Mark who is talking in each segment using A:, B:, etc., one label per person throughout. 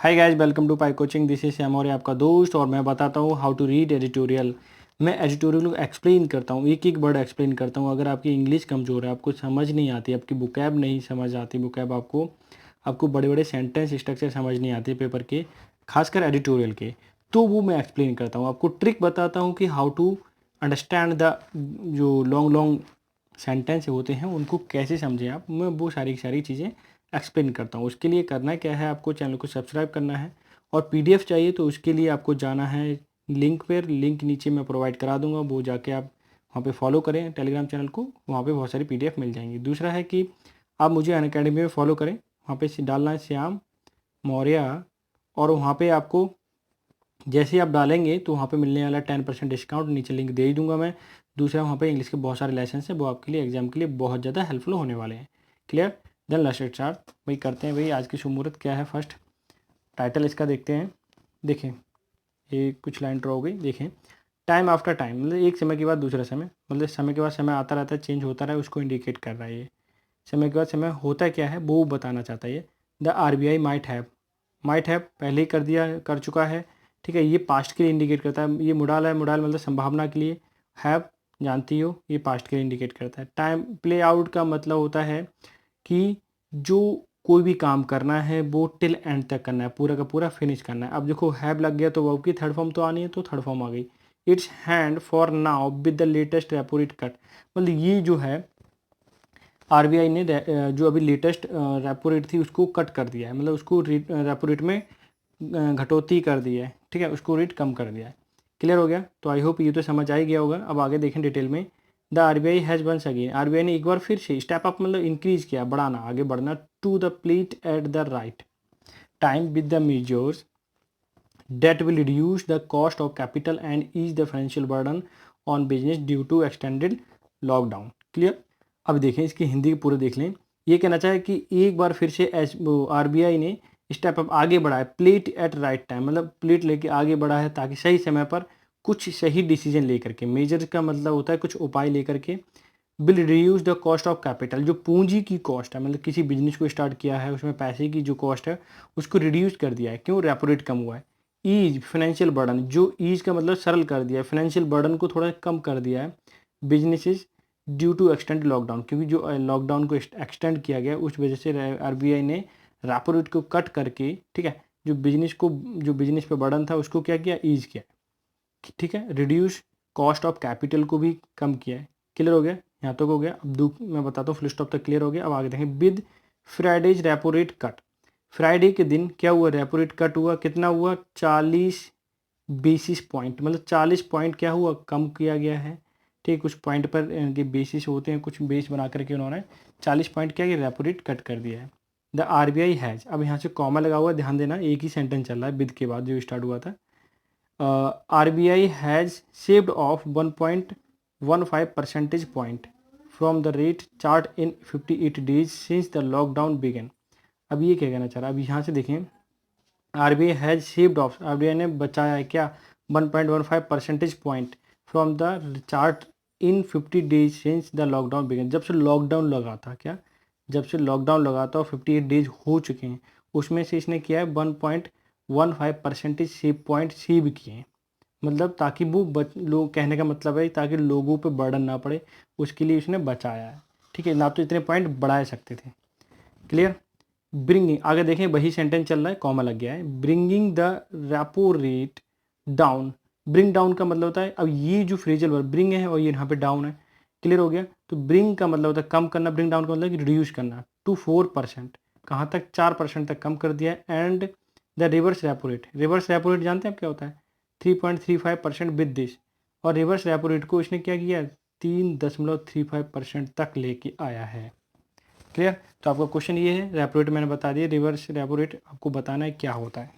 A: Hi guys, welcome to Pi coaching. This is Shyam और आपका दोस्त, और मैं बताता हूँ हाउ टू रीड एडिटोरियल। मैं एडिटोरियल को एक्सप्लेन करता हूँ, एक एक वर्ड एक्सप्लेन करता हूँ। अगर आपकी इंग्लिश कमज़ोर है, आपको समझ नहीं आती, आपकी बुकैब नहीं समझ आती, बुकैब आपको बड़े बड़े सेंटेंस स्ट्रक्चर समझ नहीं आते पेपर के, खासकर एडिटोरियल के, तो वो मैं एक्सप्लेन करता हूँ। आपको ट्रिक बताता हूँ कि हाउ टू अंडरस्टैंड द जो लॉन्ग लॉन्ग सेंटेंस होते हैं उनको कैसे समझें आप। मैं वो सारी सारी चीज़ें एक्सप्लेन करता हूँ। उसके लिए करना क्या है, आपको चैनल को सब्सक्राइब करना है, और पीडीएफ चाहिए तो उसके लिए आपको जाना है लिंक पर। लिंक नीचे मैं प्रोवाइड करा दूंगा, वो जाके आप वहाँ पे फॉलो करें टेलीग्राम चैनल को, वहाँ पे बहुत सारी पीडीएफ मिल जाएंगी। दूसरा है कि आप मुझे अनअकैडमी में फॉलो करें, वहाँ पे डालना है श्याम मौर्य, और वहाँ पे आपको जैसे ही आप डालेंगे तो वहाँ पे मिलने वाला 10% डिस्काउंट, नीचे लिंक दे ही दूंगा मैं। दूसरा, वहाँ पे इंग्लिश के बहुत सारे लेसन हैं, वो आपके लिए एग्जाम के लिए बहुत ज़्यादा हेल्पफुल होने वाले हैं। क्लियर? Then let's start. भाई करते हैं भाई, आज की शुभ मुहूर्त क्या है। फर्स्ट टाइटल इसका देखते हैं। देखें, ये कुछ लाइन ड्रॉ हो गई। देखें, टाइम आफ्टर टाइम, मतलब एक समय के बाद दूसरा समय, मतलब समय के बाद समय आता रहता है, चेंज होता रहा है, उसको इंडिकेट कर रहा है ये। समय के बाद समय होता क्या है वो बताना चाहता है ये। द आरबीआई माइट हैव पहले ही कर चुका है, ठीक है। ये पास्ट के लिए इंडिकेट करता है। ये मुडाल है, मुडाल मतलब संभावना के लिए। हैव जानती हो, ये पास्ट के लिए इंडिकेट करता है। टाइम प्ले आउट का मतलब होता है कि जो कोई भी काम करना है वो टिल एंड तक करना है, पूरा का पूरा फिनिश करना है। अब देखो हैव लग गया तो वर्ब की थर्ड फॉर्म तो आनी है, तो थर्ड फॉर्म आ गई। It's hand for now with the latest repo rate cut, मतलब ये जो है आरबीआई ने जो अभी लेटेस्ट रेपो रेट थी उसको कट कर दिया है, मतलब उसको रेपो रेट में घटोती कर दी है, ठीक है, उसको रेट कम कर दिया है। क्लियर हो गया? तो आई होप ये तो समझ आ ही गया होगा। अब आगे देखें डिटेल में। The RBI has once again, RBI ने एक बार फिर से स्टेप अप, मतलब इंक्रीज किया, बढ़ाना, आगे बढ़ना, to the plate at the right time with the measures that will reduce the cost of capital and ease the financial burden on business due to extended lockdown। Clear? अब देखें इसकी हिंदी पूरे देख लें। ये कहना चाहे कि एक बार फिर से आरबीआई ने स्टेप अप, आगे बढ़ा है, प्लेट एट राइट टाइम, मतलब प्लेट लेके आगे बढ़ा है ताकि सही समय पर कुछ सही डिसीजन लेकर के, मेजर का मतलब होता है कुछ उपाय लेकर के, will reduce the cost of capital, जो पूंजी की कॉस्ट है, मतलब किसी बिजनेस को स्टार्ट किया है उसमें पैसे की जो कॉस्ट है उसको रिड्यूस कर दिया है। क्यों? रेपो रेट कम हुआ है। ईज फाइनेंशियल बर्डन, जो ईज का मतलब सरल कर दिया है, फाइनेंशियल बर्डन को थोड़ा कम कर दिया है businesses due to extend lockdown, क्योंकि जो लॉकडाउन को एक्सटेंड किया गया उस वजह से आरबीआई ने रेपो रेट को कट करके, ठीक है, जो बिजनेस पे बर्डन था उसको क्या किया, ईज किया, ठीक है। रिड्यूस कॉस्ट ऑफ कैपिटल को भी कम किया है। क्लियर हो गया? यहाँ तक हो गया। अब मैं बताता हूँ, फुल स्टॉप तक क्लियर हो गया। अब आगे देखें। With Fridays repo rate cut, Friday के दिन क्या हुआ, रेपो रेट कट हुआ। कितना हुआ? 40 बेसिस पॉइंट, मतलब 40 पॉइंट क्या हुआ, कम किया गया है, ठीक। कुछ पॉइंट पर इनके बेसिस होते हैं, कुछ बेस बना करके उन्होंने 40 पॉइंट क्या कि रेपो रेट कट कर दिया है। द आरबीआई हैज़, अब यहाँ से कॉमा लगा हुआ है, ध्यान देना, एक ही सेंटेंस चल रहा है विद के बाद जो स्टार्ट हुआ था। RBI has shaved off 1.15 percentage point from the rate chart in 58 days since the lockdown began। अब ये क्या कहना चाह रहा है, अब यहाँ से देखें, RBI has shaved off, RBI ने बचाया है क्या, 1.15 percentage point from the chart in 50 days since the lockdown began, जब से लॉकडाउन लगा था, क्या, जब से लॉकडाउन लगा था और 58 डेज हो चुके हैं, उसमें से इसने किया है 1.15 परसेंटेज सेव पॉइंट सेव किए हैं, मतलब ताकि वो लोग, कहने का मतलब है ताकि लोगों पे बर्डन ना पड़े, उसके लिए उसने बचाया है, ठीक है ना, तो इतने पॉइंट बढ़ा सकते थे। क्लियर? ब्रिंगिंग, आगे देखें वही सेंटेंस चल रहा है, कॉमा लग गया है। Bringing the repo rate down, bring down का मतलब होता है, अब ये जो फ्रेजल वर्ब ब्रिंग है और ये यहाँ पे डाउन है। क्लियर हो गया? तो ब्रिंग का मतलब होता है कम करना, ब्रिंग डाउन का मतलब रिड्यूस करना, टू 4%, कहाँ तक, 4% तक कम कर दिया है। And the reverse repo rate, reverse repo rate जानते हैं आप क्या होता है, 3.35% विद दिस, और रिवर्स रेपो रेट को इसने क्या किया, 3.35% तक लेके आया है। क्लियर? तो आपका क्वेश्चन ये है, रेपो रेट मैंने बता दिया, रिवर्स रेपो रेट आपको बताना है क्या होता है।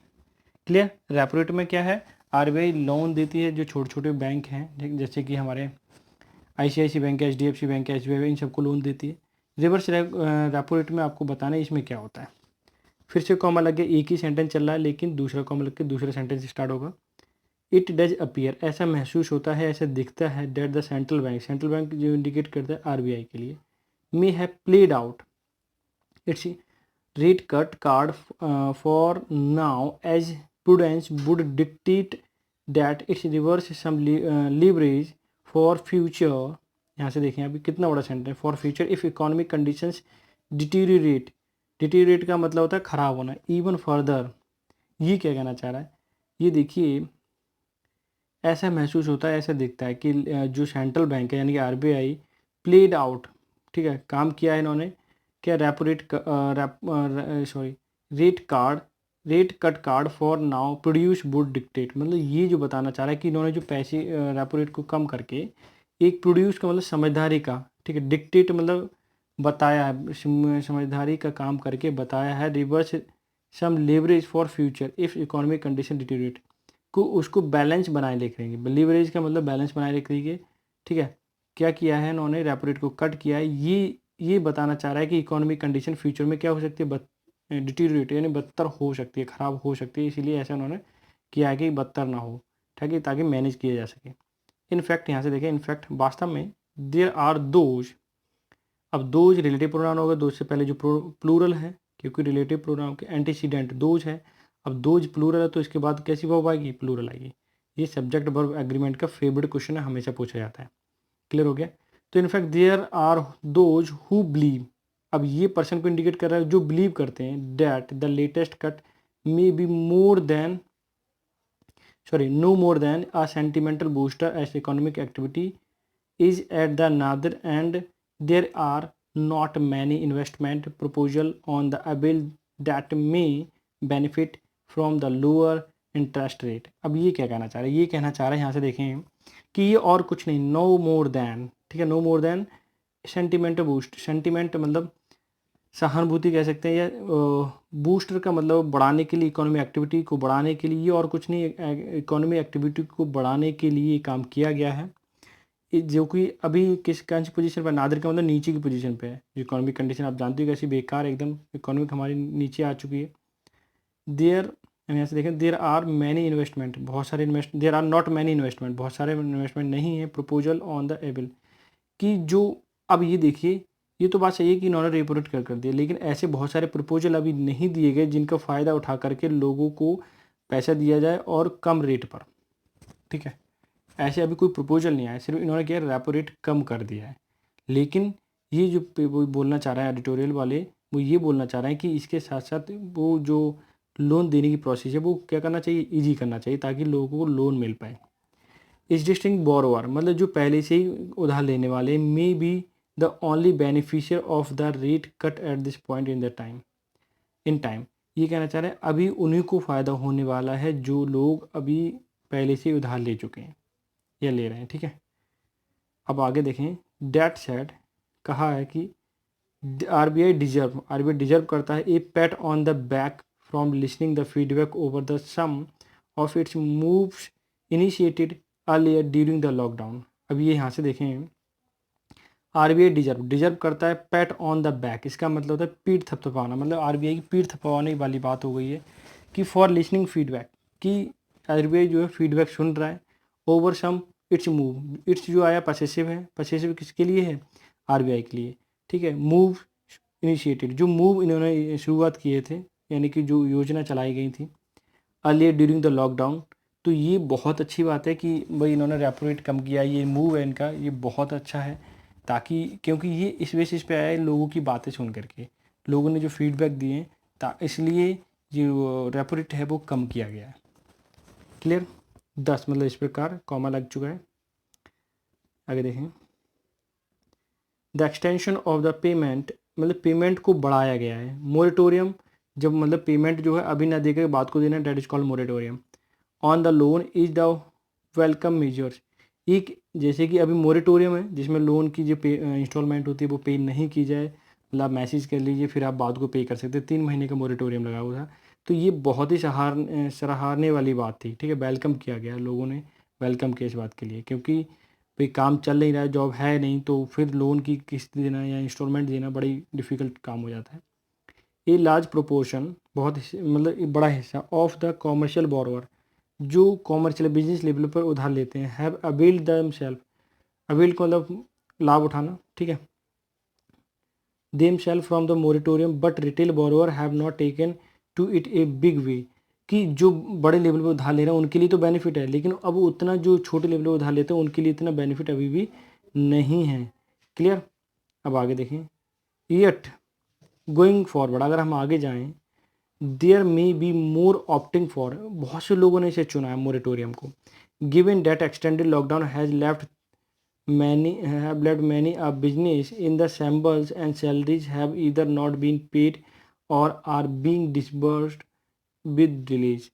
A: क्लियर? रेपो रेट में क्या है, आरबीआई लोन देती है जो छोटे छोटे बैंक हैं, जैसे कि हमारे आईसीआईसी बैंक है, एचडीएफसी बैंक है, एसबीआई, इन सबको लोन देती है। रिवर्स रेपो रेट में आपको बताना है इसमें क्या होता है। फिर से कॉमा लग गया, एक ही सेंटेंस चल रहा है लेकिन दूसरा कॉमा लग के दूसरा सेंटेंस स्टार्ट होगा। इट डज अपीयर, ऐसा महसूस होता है, ऐसा दिखता है, डेट द सेंट्रल बैंक जो इंडिकेट करता है आरबीआई के लिए, may have played out it's rate cut card for now, as prudence would dictate that its reverse some leverage for future. यहाँ से देखें अभी कितना बड़ा sentence, for future if economic conditions deteriorate. Deteriorate का मतलब होता है ख़राब होना, इवन फर्दर। ये क्या कहना चाह रहा है, ये देखिए ऐसा महसूस होता है, ऐसा दिखता है कि जो सेंट्रल बैंक है यानी कि आरबीआई प्लेड आउट, ठीक है, काम किया है इन्होंने क्या, repo rate rate cut card for now produce would dictate. मतलब ये जो बताना चाह रहा है कि इन्होंने जो पैसे रेपो रेट को कम करके एक प्रोड्यूस का मतलब समझदारी का, ठीक है, डिक्टेट मतलब बताया है, समझदारी का काम करके बताया है, reverse some leverage for future if economic condition deteriorate को उसको बैलेंस बनाए लिख रही है। लीवरेज का मतलब बैलेंस बनाए लिख रही है, ठीक है। क्या किया है इन्होंने, रेपो रेट को कट किया है। ये बताना चाह रहा है कि इकोनॉमिक कंडीशन फ्यूचर में क्या हो सकती है, डिटीरिएट यानी बदतर हो सकती है, ख़राब हो सकती है, इसीलिए ऐसा उन्होंने किया है कि बदतर ना हो, ठीक है, ताकि मैनेज किया जा सके। इनफैक्ट यहाँ से देखें, इनफैक्ट वास्तव में देयर आर दोज, अब दोज रिलेटिव प्रोनाउन होगा, दोज से पहले जो प्लूरल है, क्योंकि रिलेटिव प्रोनाउन के एंटीसीडेंट दोज है। अब दोज प्लूरल है तो इसके बाद कैसी वर्ब आएगी, प्लूरल आएगी। ये सब्जेक्ट वर्ब एग्रीमेंट का फेवरेट क्वेश्चन है, हमेशा पूछा जाता है। क्लियर हो गया। तो in fact there are those who believe, अब ये पर्सन को इंडिकेट कर रहा है जो बिलीव करते हैं, that the latest cut may be more than no more than a sentimental booster as economic activity is at the northern end. There are not many investment proposal on the bill that may benefit from the lower interest rate। अब ये क्या कहना चाह रहा है, ये कहना चाह रहा है यहाँ से देखें कि ये और कुछ नहीं, नो मोर देन, ठीक है, no more than sentiment boost. Sentiment मतलब सहानुभूति कह सकते हैं, या बूस्टर का मतलब बढ़ाने के लिए, इकोनॉमी एक्टिविटी को बढ़ाने के लिए, ये और कुछ नहीं, इकोनॉमी एक्टिविटी को बढ़ाने के लिए काम किया गया है। जो कि अभी किस कौन सी पोजीशन पर, नादिर का मतलब नीचे की पोजीशन पे है। इकोनॉमिक कंडीशन आप जानते हो कैसी बेकार, एकदम इकोनॉमिक हमारी नीचे आ चुकी है। देयर, यहाँ से देखें, देयर आर मैनी इन्वेस्टमेंट, बहुत सारे invest, there are not many investment, बहुत सारे इन्वेस्टमेंट नहीं है, प्रपोजल ऑन द एबल कि जो, अब ये देखिए, ये तो बात सही है कि इन्होंने रेपो रेट कर दिया, लेकिन ऐसे बहुत सारे प्रपोजल अभी नहीं दिए गए जिनका फ़ायदा उठा करके लोगों को पैसा दिया जाए और कम रेट पर, ठीक है। ऐसे अभी कोई प्रपोजल नहीं आया, सिर्फ इन्होंने क्या, रेपो रेट कम कर दिया है। लेकिन ये जो वो बोलना चाह रहा है एडिटोरियल वाले, वो ये बोलना चाह रहे हैं कि इसके साथ साथ वो जो लोन देने की प्रोसेस है वो क्या करना चाहिए, ईजी करना चाहिए, ताकि लोगों को लोन मिल पाए। एग्जिस्टिंग बोरोवर मतलब जो पहले से ही उधार लेने वाले, may be the only beneficiary of the rate cut at this point in the time, in time. ये कहना चाह रहे हैं अभी उन्हीं को फ़ायदा होने वाला है जो लोग अभी पहले से उधार ले चुके हैं या ले रहे हैं, ठीक है। अब आगे देखें, डेट सेट कहा है कि आरबीआई डिजर्व करता है a pat on the back from listening the feedback over the sum of its moves initiated earlier during the lockdown. अब ये यहाँ से देखें, आरबीआई डिजर्व करता है पैट ऑन द बैक, इसका मतलब होता है पीठ थपथपाना, मतलब आरबीआई की पीठ थपथपाने वाली बात हो गई है कि फॉर लिसनिंग फीडबैक, कि आरबीआई जो है फीडबैक सुन रहा है, over some its move, its जो आया पसेसिव है, पसेसिव किसके लिए है, आरबीआई के लिए, ठीक है। मूव इनिशिएटेड, जो मूव इन्होंने शुरुआत किए थे, यानी कि जो योजना चलाई गई थी अर्लियर ड्यूरिंग द लॉकडाउन। तो ये बहुत अच्छी बात है कि भाई इन्होंने रेपो रेट कम किया, ये मूव है इनका, ये बहुत अच्छा है, ताकि क्योंकि ये इस बेसिस पे आया है लोगों की बातें सुन करके, लोगों ने जो फीडबैक दिए, इसलिए जो रेपो रेट है वो कम किया गया है। क्लियर। 10 मतलब इस प्रकार कॉमा लग चुका है। आगे देखें, the extension of the payment मतलब पेमेंट को बढ़ाया गया है। मोरेटोरियम जब मतलब पेमेंट जो है अभी ना देकर बात को देना, that is called moratorium on the loan is the welcome measures. एक जैसे कि अभी मोरेटोरियम है जिसमें लोन की जो इंस्टॉलमेंट होती है वो पे नहीं की जाए, मतलब मैसेज कर लीजिए फिर आप बाद को पे कर सकते हैं, 3 महीने का मोरेटोरियम लगा हुआ था। तो ये बहुत ही सराहने वाली बात थी, ठीक है, वेलकम किया गया, लोगों ने वेलकम किया इस बात के लिए, क्योंकि भाई काम चल नहीं रहा है, जॉब है नहीं, तो फिर लोन की किस्त देना या इंस्टॉलमेंट देना बड़ी डिफ़िकल्ट काम हो जाता है। ए लार्ज प्रोपोर्शन बहुत मतलब एक बड़ा हिस्सा ऑफ द कॉमर्शियल बोरोवर जो कॉमर्शियल बिजनेस लेवल पर उधार लेते हैं, हैव अवेल्ड देमसेल्फ, अवेल्ड को मतलब लाभ उठाना, ठीक है, themselves from the moratorium, but retail borrower have not taken to it a big way। कि जो बड़े लेवल पे उधार ले रहे हैं उनके लिए तो बेनिफिट है, लेकिन अब उतना जो छोटे लेवल पे उधार लेते हैं उनके लिए इतना बेनिफिट अभी भी नहीं है। क्लियर। अब आगे देखें, येट गोइंग फॉरवर्ड, अगर हम आगे जाएं, there may be more opting for, बहुत से लोगों ने इसे चुना है मोरेटोरियम को, given that extended lockdown has left many have left many a business in the shambles and salaries have either not been paid or are being disbursed with delays।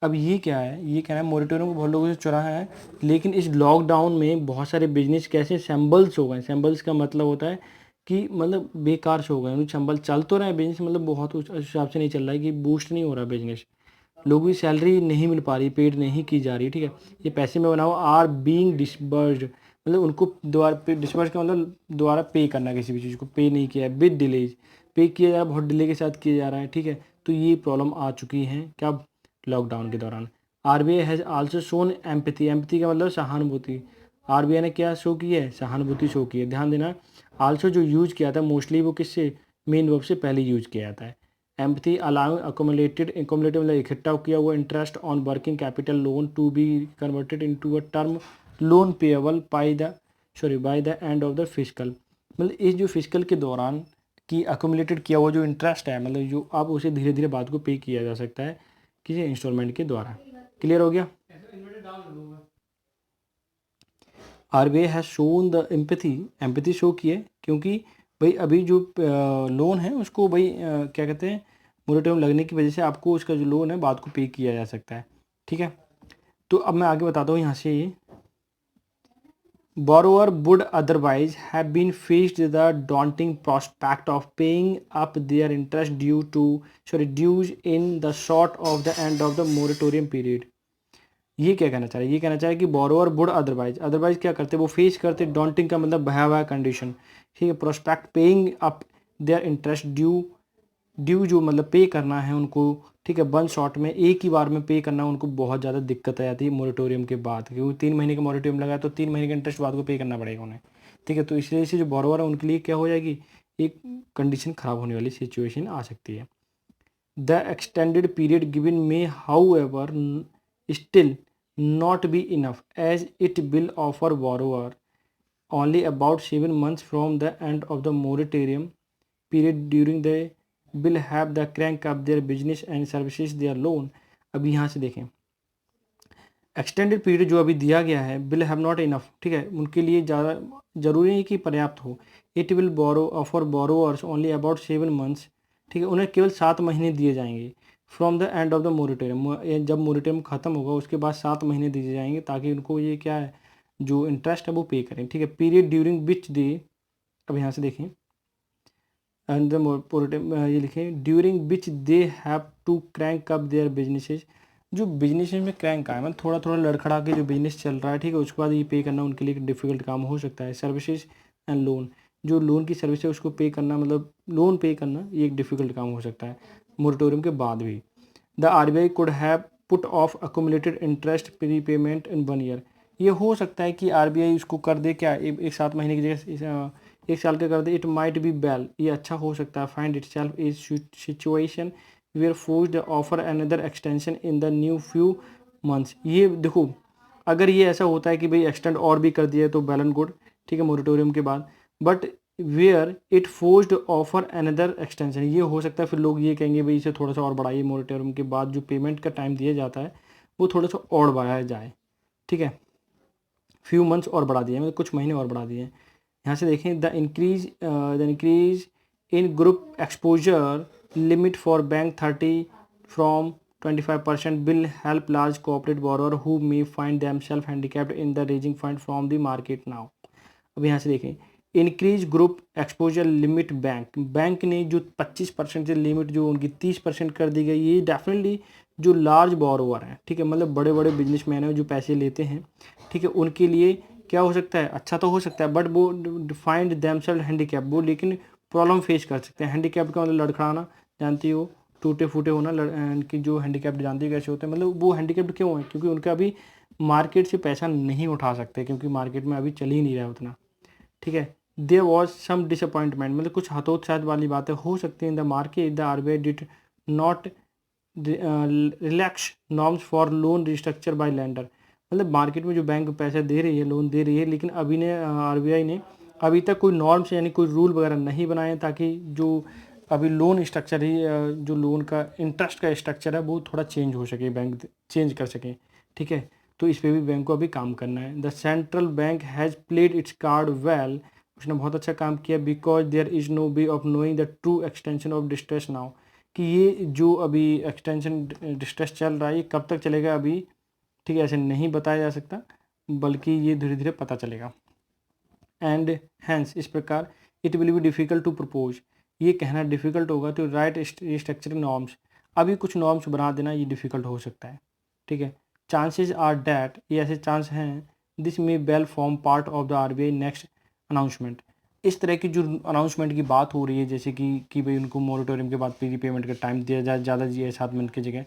A: अब ये क्या है, ये कह रहा है मोरेटोरियम को बहुत लोगों से चुरा है, लेकिन इस लॉकडाउन में बहुत सारे बिजनेस कैसे सैम्बल्स हो गए। सैम्बल्स का मतलब होता है कि मतलब बेकार से हो गए, सैम्बल चल तो रहा है बिजनेस, मतलब बहुत उस हिसाब से नहीं चल रहा है कि बूस्ट नहीं हो रहा बिजनेस, लोगों की सैलरी नहीं मिल पा रही, पेड नहीं की जा रही। ठीक है, ये पैसे में बनाओ आर बीइंग डिसबर्स्ड, मतलब उनको दोबारा पे, डिसबर्स का मतलब दोबारा पे करना, किसी भी चीज़ को पे नहीं किया है, विद डिलेज, पे किया जा रहा है, बहुत डिले के साथ किया जा रहा है। ठीक है, तो ये प्रॉब्लम आ चुकी है क्या, लॉकडाउन के दौरान। RBI has also shown empathy, empathy का मतलब सहानुभूति, आरबीआई ने क्या शो की है, सहानुभूति शो की है। ध्यान देना, आल्सो जो यूज किया था मोस्टली वो किससे, मेन वर्ब से पहले यूज किया जाता है। एम्पैथी अलाउइंग अकोमोलेटेड मतलब इकट्ठा किया हुआ interest on working capital loan to be converted into a term loan payable by the end of the fiscal, मतलब इस जो फिस्कल के दौरान की अकोमोलेटेड किया हुआ जो इंटरेस्ट है, मतलब जो अब उसे धीरे धीरे बाद को पे किया जा सकता है किसी इंस्टॉलमेंट के द्वारा। क्लियर हो गया। RBI has shown the empathy show की है, क्योंकि भाई अभी जो लोन है उसको भाई क्या कहते हैं, मोरेटोरियम लगने की वजह से आपको उसका जो लोन है बाद को पे किया जा सकता है। ठीक है, तो अब मैं आगे बताता हूँ यहाँ से, borrower would otherwise have been faced the daunting prospect of paying up their interest dues in the short of the end of the moratorium period। ये क्या कहना चाह रहा है, ये कहना चाह रहा है कि बोरोवर वुड अदरवाइज क्या करते, वो फेस करते, डॉन्टिंग का मतलब भयावह कंडीशन। ठीक है, prospect paying up their interest due जो मतलब पे करना है उनको। ठीक है, वन शॉट में एक ही बार में पे करना उनको बहुत ज़्यादा दिक्कत आ जाती है मोरेटोरियम के बाद, क्योंकि 3 महीने का मोरेटोरियम लगा है तो 3 महीने का इंटरेस्ट बाद को पे करना पड़ेगा उन्हें। ठीक है, तो इस वजह से जो बोरोवर है उनके लिए क्या हो जाएगी, एक कंडीशन ख़राब होने वाली सिचुएशन आ सकती है। The extended period given may how ever still not be enough as it will offer borrower only about 7 months from the end of the moratorium period during the will have the crank up their business and services their loan। अभी यहाँ से देखें, extended period जो अभी दिया गया है will have not enough, ठीक है, उनके लिए ज़्यादा ज़रूरी नहीं कि पर्याप्त हो। It will borrow offer borrowers only about 7 months, ठीक है, उन्हें केवल 7 महीने दिए जाएंगे from the end of the moratorium, जब मोरेटोरियम ख़त्म होगा उसके बाद 7 महीने दिए जाएंगे ताकि उनको ये क्या है जो इंटरेस्ट है वो पे करें। ठीक है, पीरियड ड्यूरिंग विच दे, अब यहाँ से देखें एंड द मोरेटोरियम ये लिखें during which they have to crank up their businesses, जो बिजनेस में क्रैंक आए मतलब थोड़ा थोड़ा लड़खड़ा के जो बिजनेस चल रहा है, ठीक है, उसके बाद ये पे करना उनके लिए एक डिफिकल्ट काम हो सकता है। सर्विसेज एंड लोन, जो लोन की सर्विस है उसको पे करना, मतलब लोन पे करना ये एक डिफिकल्ट काम हो सकता है मोरेटोरियम के बाद भी। The RBI could have put off accumulated interest pre payment in 1 year, ये हो सकता है कि आरबीआई उसको कर दे क्या, एक 7 महीने की जगह 1 साल का कर दे। इट माइट बी बेल, ये अच्छा हो सकता है। Find itself is situation where forced offer another extension in the new few months. ये देखो, अगर ये ऐसा होता है कि भाई एक्सटेंड और भी कर दिया तो वेल एंड गुड, ठीक है, मोरेटोरियम के बाद, but where it forced offer another extension, ये हो सकता है फिर लोग ये कहेंगे भाई इसे थोड़ा सा और बढ़ाइए, मोरेटोरियम के बाद जो पेमेंट का टाइम दिया जाता है वो थोड़ा सा और बढ़ाया जाए। ठीक है, फ्यू मंथ्स और बढ़ा दिए, मतलब कुछ महीने और बढ़ा दिए। यहाँ से देखें, the increase in group exposure limit for bank 30 from 25% will help large corporate borrower who may find themselves handicapped in the raising fund from the market now। अब यहाँ से देखें, increase group exposure limit, bank ने जो 25% से limit जो उनकी 30% कर दी गई, ये डेफिनेटली जो लार्ज बोरोवर हैं, ठीक है, मतलब बड़े बड़े बिजनेसमैन हैं जो पैसे लेते हैं, ठीक है, उनके लिए क्या हो सकता है, अच्छा तो हो सकता है, बट वो फाइंड देमसेल्फ हैंडीकैप, वो लेकिन प्रॉब्लम फेस कर सकते हैं। हैंडीकैप का मतलब लड़खड़ाना, जानती हो, टूटे फूटे होना, इनकी जो हैंडीकैप्ड जानती है कैसे होते हैं, मतलब वो हैंडीकैप्ड क्यों है, क्योंकि उनका अभी मार्केट से पैसा नहीं उठा सकते, क्योंकि मार्केट में अभी चल ही नहीं रहा है उतना। ठीक है, देयर वॉज सम डिसअपॉइंटमेंट, मतलब कुछ हतोत्साहित वाली बातें हो सकती हैं in the market. The RBI did not relax norms for loan restructure by lender, मतलब मार्केट में जो बैंक पैसा दे रही है, लोन दे रही है, लेकिन अभी ने आरबीआई ने अभी तक कोई नॉर्म्स यानी कोई रूल वगैरह नहीं बनाए ताकि जो अभी लोन स्ट्रक्चर ही जो लोन का इंटरेस्ट का स्ट्रक्चर है वो थोड़ा चेंज हो सके, बैंक चेंज कर सके, ठीक है। तो इस पर भी बैंक को अभी काम करना है। The central bank has played its card well, उसने बहुत अच्छा काम किया। Because there is no way of knowing the true extension of distress now, कि ये जो अभी एक्सटेंशन डिस्ट्रेस चल रहा है ये कब तक चलेगा अभी, ठीक है, ऐसे नहीं बताया जा सकता, बल्कि ये धीरे धीरे पता चलेगा। एंड हैंस इस प्रकार it will be difficult to propose, ये कहना डिफ़िकल्ट होगा टू राइट रिस्ट्रक्चरिंग नॉर्म्स, अभी कुछ नॉर्म्स बना देना ये डिफ़िकल्ट हो सकता है, ठीक है। चांसेस आर डैट, ये ऐसे चांस हैं, this may well form part of the RBI next announcement, इस तरह की जो अनाउंसमेंट की बात हो रही है जैसे कि भाई उनको मॉरिटोरियम के बाद प्री पेमेंट का टाइम दिया जाए ज़्यादा दिया 7 मिनट की जगह,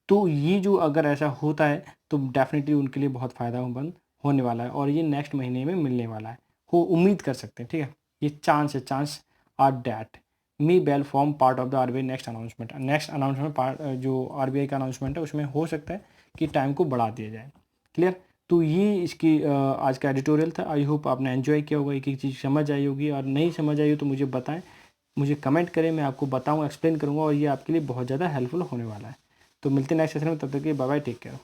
A: तो ये जो अगर ऐसा होता है तो डेफिनेटली उनके लिए बहुत फ़ायदेमंद होने वाला है और ये नेक्स्ट महीने में मिलने वाला है, हो उम्मीद कर सकते हैं, ठीक है। ये चांस है, chance are that may well form part of the RBI next announcement, next announcement part जो आरबीआई का अनाउंसमेंट है उसमें हो सकता है कि टाइम को बढ़ा दिया जाए। क्लियर, तो ये इसकी आज का एडिटोरियल था। आई होप आपने एंजॉय किया होगा, एक एक चीज़ समझ आई होगी, और नहीं समझ आई हो तो मुझे बताएं, मुझे कमेंट करें, मैं आपको बताऊँ, एक्सप्लेन करूँगा और ये आपके लिए बहुत ज़्यादा हेल्पफुल होने वाला है। तो मिलते हैं नेक्स्ट सेशन में, तब तक के बाय बाय, टेक केयर।